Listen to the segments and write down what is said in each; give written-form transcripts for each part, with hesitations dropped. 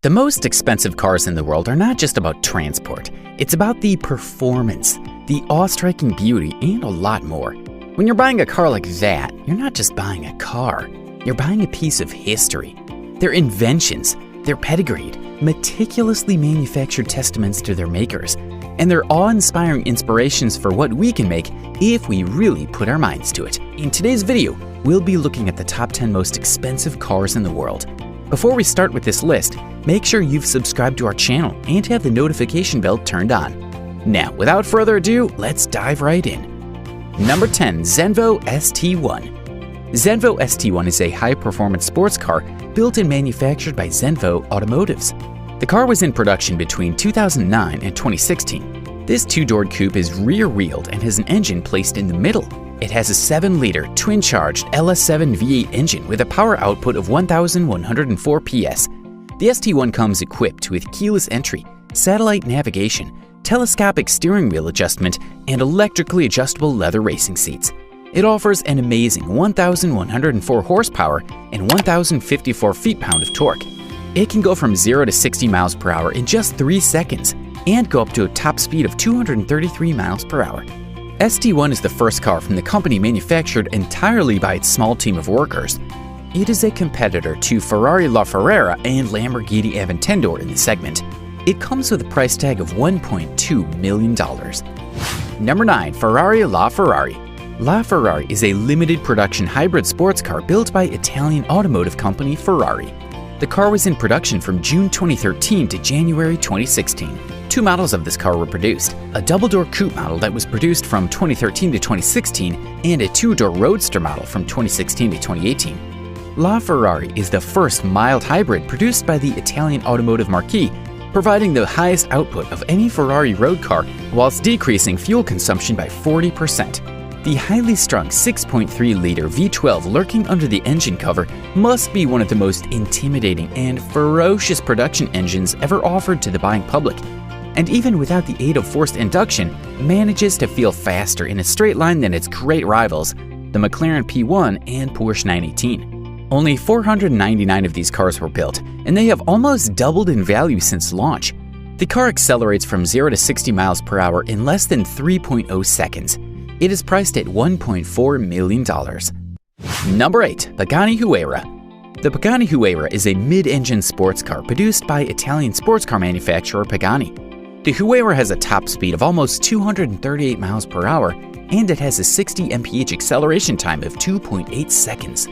The most expensive cars in the world are not just about transport. It's about the performance, the awe-striking beauty, and a lot more. When you're buying a car like that, you're not just buying a car. You're buying a piece of history. They're inventions, they're pedigreed, meticulously manufactured testaments to their makers, and they're awe-inspiring inspirations for what we can make if we really put our minds to it. In today's video, we'll be looking at the top 10 most expensive cars in the world. Before we start with this list, make sure you've subscribed to our channel and have the notification bell turned on. Now, without further ado, let's dive right in. Number 10. Zenvo ST1. Zenvo ST1 is a high-performance sports car built and manufactured by Zenvo Automotives. The car was in production between 2009 and 2016. This two-doored coupe is rear-wheeled and has an engine placed in the middle. It has a 7-liter twin-charged LS7 V8 engine with a power output of 1,104 PS. The ST1 comes equipped with keyless entry, satellite navigation, telescopic steering wheel adjustment, and electrically adjustable leather racing seats. It offers an amazing 1,104 horsepower and 1,054 feet-pound of torque. It can go from 0 to 60 miles per hour in just 3 seconds and go up to a top speed of 233 miles per hour. ST1 is the first car from the company manufactured entirely by its small team of workers. It is a competitor to Ferrari LaFerrari and Lamborghini Veneno in the segment. It comes with a price tag of $1.2 million. Number 9. Ferrari LaFerrari. LaFerrari is a limited production hybrid sports car built by Italian automotive company Ferrari. The car was in production from June 2013 to January 2016. 2 models of this car were produced, a double-door coupe model that was produced from 2013 to 2016 and a 2-door roadster model from 2016 to 2018. LaFerrari is the first mild hybrid produced by the Italian automotive marque, providing the highest output of any Ferrari road car whilst decreasing fuel consumption by 40%. The highly strung 6.3-liter V12 lurking under the engine cover must be one of the most intimidating and ferocious production engines ever offered to the buying public, and even without the aid of forced induction, manages to feel faster in a straight line than its great rivals, the McLaren P1 and Porsche 918. Only 499 of these cars were built, and they have almost doubled in value since launch. The car accelerates from 0 to 60 miles per hour in less than 3.0 seconds. It is priced at $1.4 million. Number 8. Pagani Huayra. The Pagani Huayra is a mid-engine sports car produced by Italian sports car manufacturer Pagani. The Huayra has a top speed of almost 238 miles per hour, and it has a 60 mph acceleration time of 2.8 seconds.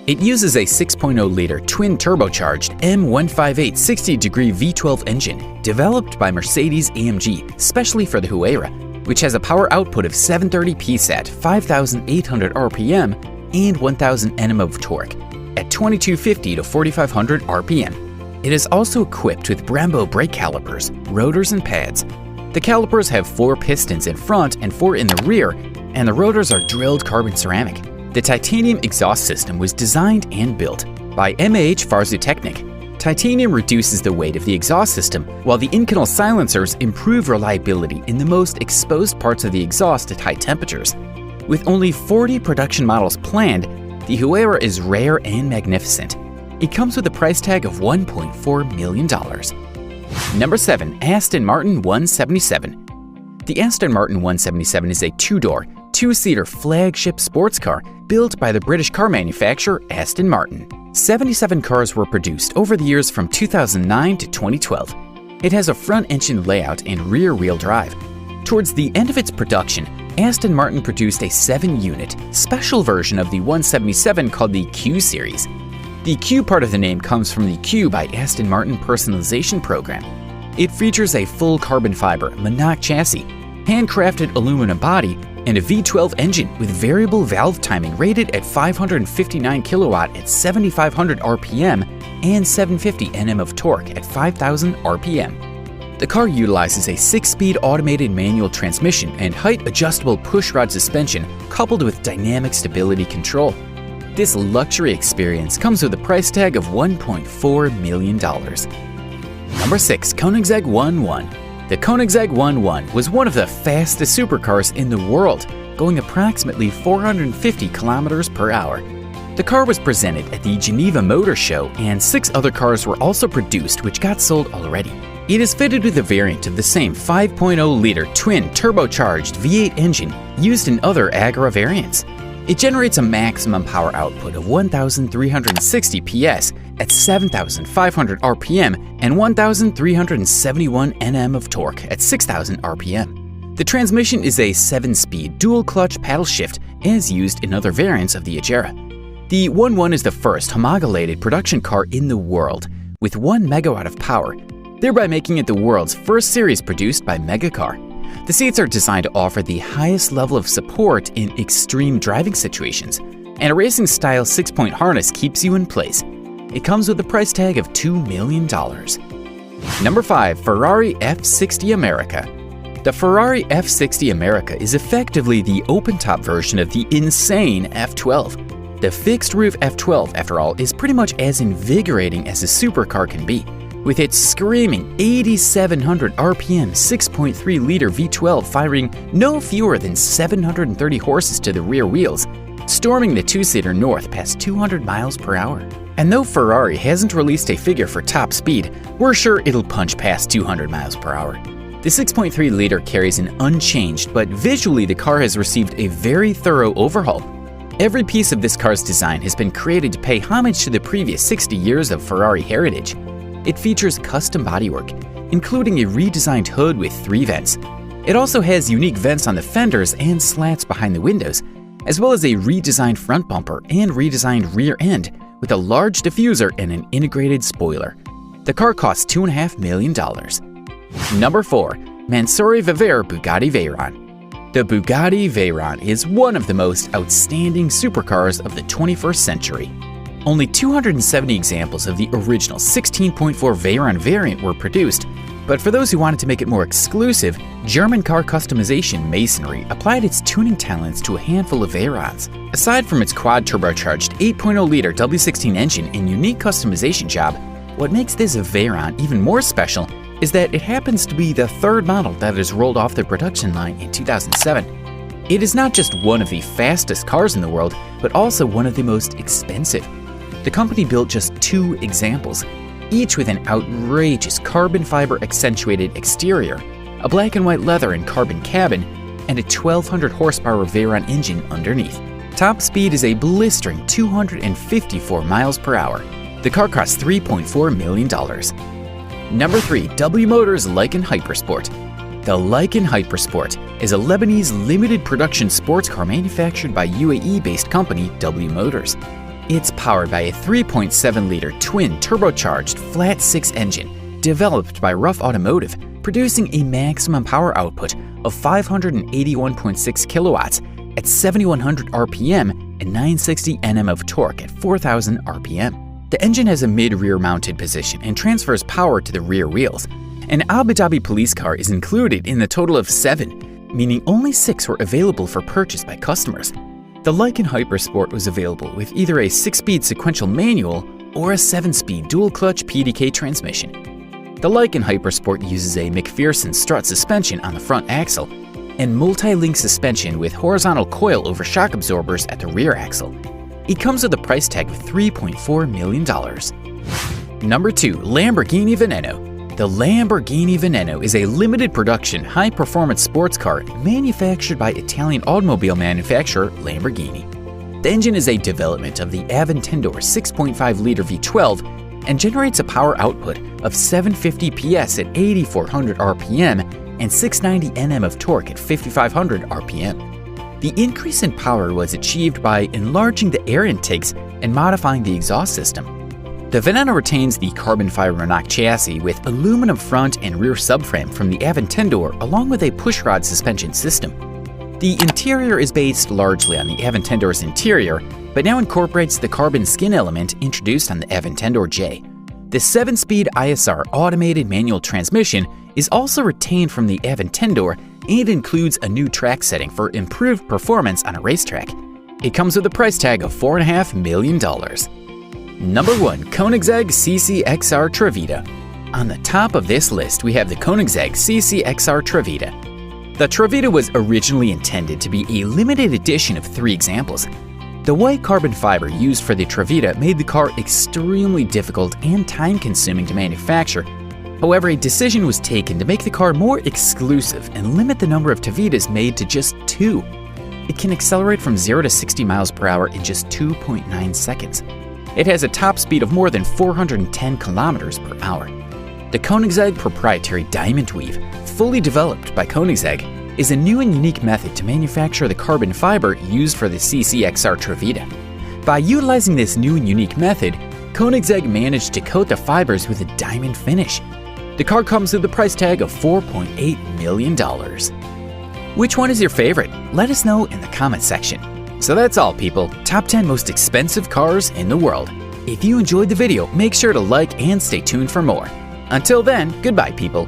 It uses a 6.0-liter twin-turbocharged M158 60-degree V12 engine developed by Mercedes-AMG specially for the Huayra, which has a power output of 730 PS at 5,800 RPM and 1,000 Nm of torque at 2,250 to 4,500 RPM. It is also equipped with Brembo brake calipers, rotors, and pads. The calipers have 4 pistons in front and 4 in the rear, and the rotors are drilled carbon ceramic. The titanium exhaust system was designed and built by MAH Farzutechnik. Titanium reduces the weight of the exhaust system, while the Inconel silencers improve reliability in the most exposed parts of the exhaust at high temperatures. With only 40 production models planned, the Huayra is rare and magnificent. It comes with a price tag of $1.4 million. Number 7. Aston Martin 177. The Aston Martin 177 is a 2-door, 2-seater flagship sports car built by the British car manufacturer Aston Martin. 77 cars were produced over the years from 2009 to 2012. It has a front-engine layout and rear-wheel drive. Towards the end of its production, Aston Martin produced a 7-unit, special version of the 177 called the Q Series. The Q part of the name comes from the Q by Aston Martin personalization program. It features a full carbon fiber monocoque chassis, handcrafted aluminum body, and a V12 engine with variable valve timing rated at 559 kilowatt at 7,500 RPM and 750 Nm of torque at 5,000 RPM. The car utilizes a 6-speed automated manual transmission and height-adjustable pushrod suspension coupled with dynamic stability control. This luxury experience comes with a price tag of $1.4 million. Number 6. Koenigsegg One1. The Koenigsegg One1 was one of the fastest supercars in the world, going approximately 450 kilometers per hour. The car was presented at the Geneva Motor Show, and 6 other cars were also produced which got sold already. It is fitted with a variant of the same 5.0-liter twin turbocharged V8 engine used in other Agera variants. It generates a maximum power output of 1,360 PS at 7,500 RPM and 1,371 Nm of torque at 6,000 RPM. The transmission is a 7-speed dual-clutch paddle shift as used in other variants of the Agera. The 1.1 is the first homologated production car in the world with 1 megawatt of power, thereby making it the world's first series produced by Megacar. The seats are designed to offer the highest level of support in extreme driving situations, and a racing-style 6-point harness keeps you in place. It comes with a price tag of $2 million. Number 5. Ferrari F60 America. The Ferrari F60 America is effectively the open-top version of the insane F12. The fixed-roof F12, after all, is pretty much as invigorating as a supercar can be, with its screaming 8,700 RPM 6.3-liter V12 firing no fewer than 730 horses to the rear wheels, storming the 2-seater north past 200 miles per hour. And though Ferrari hasn't released a figure for top speed, we're sure it'll punch past 200 miles per hour. The 6.3-liter carries an unchanged, but visually the car has received a very thorough overhaul. Every piece of this car's design has been created to pay homage to the previous 60 years of Ferrari heritage. It features custom bodywork, including a redesigned hood with 3 vents. It also has unique vents on the fenders and slats behind the windows, as well as a redesigned front bumper and redesigned rear end with a large diffuser and an integrated spoiler. The car costs $2.5 million. Number 4. Mansory Vivere Bugatti Veyron. The Bugatti Veyron is one of the most outstanding supercars of the 21st century. Only 270 examples of the original 16.4 Veyron variant were produced, but for those who wanted to make it more exclusive, German car customization Masonry applied its tuning talents to a handful of Veyrons. Aside from its quad-turbocharged 8.0-liter W16 engine and unique customization job, what makes this Veyron even more special is that it happens to be the 3rd model that is rolled off the production line in 2007. It is not just one of the fastest cars in the world, but also one of the most expensive. The company built just 2 examples, each with an outrageous carbon fiber accentuated exterior, a black and white leather and carbon cabin, and a 1,200 horsepower Veyron engine underneath. Top speed is a blistering 254 miles per hour. The car costs $3.4 million. Number 3. W Motors Lykan Hypersport. The Lykan Hypersport is a Lebanese limited production sports car manufactured by UAE-based company W Motors. It's powered by a 3.7-liter twin turbocharged flat-6 engine developed by Rough Automotive, producing a maximum power output of 581.6 kilowatts at 7,100 RPM and 960 Nm of torque at 4,000 RPM. The engine has a mid-rear mounted position and transfers power to the rear wheels. An Abu Dhabi police car is included in the total of 7, meaning only 6 were available for purchase by customers. The Lykan Hypersport was available with either a 6-speed sequential manual or a 7-speed dual-clutch PDK transmission. The Lykan Hypersport uses a McPherson strut suspension on the front axle and multi-link suspension with horizontal coil over shock absorbers at the rear axle. It comes with a price tag of $3.4 million. Number 2. Lamborghini Veneno. The Lamborghini Veneno is a limited production, high-performance sports car manufactured by Italian automobile manufacturer Lamborghini. The engine is a development of the Aventador 6.5-liter V12 and generates a power output of 750 PS at 8,400 RPM and 690 Nm of torque at 5,500 RPM. The increase in power was achieved by enlarging the air intakes and modifying the exhaust system. The Veneno retains the carbon fiber monocoque chassis with aluminum front and rear subframe from the Aventador along with a pushrod suspension system. The interior is based largely on the Aventador's interior, but now incorporates the carbon skin element introduced on the Aventador J. The 7-speed ISR automated manual transmission is also retained from the Aventador and includes a new track setting for improved performance on a racetrack. It comes with a price tag of $4.5 million. Number 1. Koenigsegg CCXR Trevita. On the top of this list, we have the Koenigsegg CCXR Trevita. The Trevita was originally intended to be a limited edition of 3 examples. The The white carbon fiber used for the Trevita made the car extremely difficult and time-consuming to manufacture. However, a decision was taken to make the car more exclusive and limit the number of Trevitas made to just 2. It can accelerate from 0 to 60 miles per hour in just 2.9 seconds. It has a top speed of more than 410 kilometers per hour. The Koenigsegg proprietary diamond weave, fully developed by Koenigsegg, is a new and unique method to manufacture the carbon fiber used for the CCXR Trevita. By utilizing this new and unique method, Koenigsegg managed to coat the fibers with a diamond finish. The car comes with a price tag of $4.8 million. Which one is your favorite? Let us know in the comment section. So that's all, people. Top 10 most expensive cars in the world. If you enjoyed the video, make sure to like and stay tuned for more. Until then, goodbye, people.